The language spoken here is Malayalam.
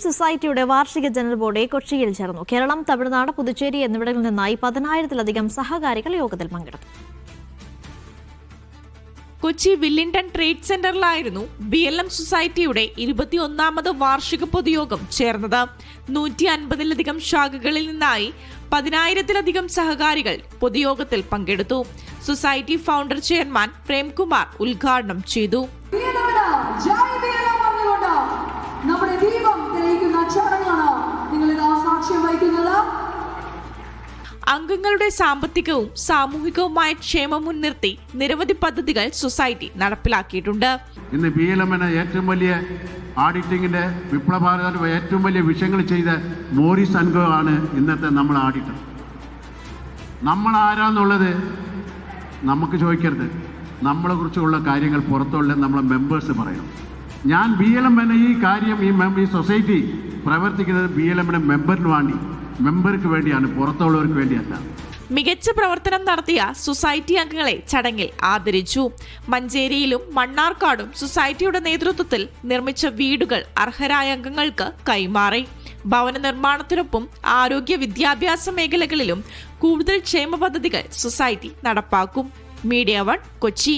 സൊസൈറ്റിയുടെ വാർഷിക ജനറൽ ബോഡി കൊച്ചിയിൽ ചേർന്നു. കേരളം, തമിഴ്നാട്, പുതുച്ചേരി എന്നിവിടങ്ങളിൽ നിന്നായി 10,000-ലധികം സഹകാരികൾ യോഗത്തിൽ പങ്കെടുത്തു. കൊച്ചി വില്ലിംഗ്ടൺ ട്രേഡ് സെന്ററിലായിരുന്നു BLM സൊസൈറ്റിയുടെ 21ാമത് വാർഷിക പൊതുയോഗം ചേർന്നത്. 150-ലധികം ശാഖകളിൽ നിന്നായി 10,000-ലധികം സഹകാരികൾ പൊതുയോഗത്തിൽ പങ്കെടുത്തു. സൊസൈറ്റി ഫൗണ്ടർ ചെയർമാൻ പ്രേംകുമാർ ഉദ്ഘാടനം ചെയ്തു. നമ്മുടെ ദീപം തെളിയിക്കുന്ന ചടങ്ങാണ് നിങ്ങളിതാ സാക്ഷ്യം വഹിക്കുന്നത്. അംഗങ്ങളുടെ സാമ്പത്തികവും സാമൂഹികവുമായ ക്ഷേമം മുൻനിർത്തി നിരവധി പദ്ധതികൾ സൊസൈറ്റി നടപ്പിലാക്കിയിട്ടുണ്ട്. ഇന്ന് BLM-ന് ഏറ്റവും വലിയ ഓഡിറ്റിംഗിന്റെ വിപ്ലവ ഏറ്റവും വലിയ വിഷയങ്ങൾ ചെയ്ത മോറിസ് അൻഗോ ആണ് ഇന്നത്തെ നമ്മൾ ഓഡിറ്റർ. നമ്മൾ ആരാന്നുള്ളത് നമുക്ക് ചോദിക്കരുത്. നമ്മളെ കുറിച്ചുള്ള കാര്യങ്ങൾ പുറത്തുള്ള നമ്മളെ മെമ്പേഴ്സ് പറയണം. ഞാൻ BLM-ന് ഈ കാര്യം ഈ സൊസൈറ്റി പ്രവർത്തിക്കുന്നത് BLM-ന്റെ മെമ്പർക്ക് വേണ്ടിയാണ്, പുറത്തുള്ളവർക്ക് വേണ്ടിയല്ല. മികച്ച പ്രവർത്തനം നടത്തിയ സൊസൈറ്റി അംഗങ്ങളെ ചടങ്ങിൽ ആദരിച്ചു. മഞ്ചേരിയിലും മണ്ണാർക്കാടും സൊസൈറ്റിയുടെ നേതൃത്വത്തിൽ നിർമ്മിച്ച വീടുകൾ അർഹരായ അംഗങ്ങൾക്ക് കൈമാറി. ഭവന നിർമ്മാണത്തിനൊപ്പം ആരോഗ്യ വിദ്യാഭ്യാസ മേഖലകളിലും കൂടുതൽ ക്ഷേമ പദ്ധതികൾ സൊസൈറ്റി നടപ്പാക്കും. മീഡിയ 1 കൊച്ചി.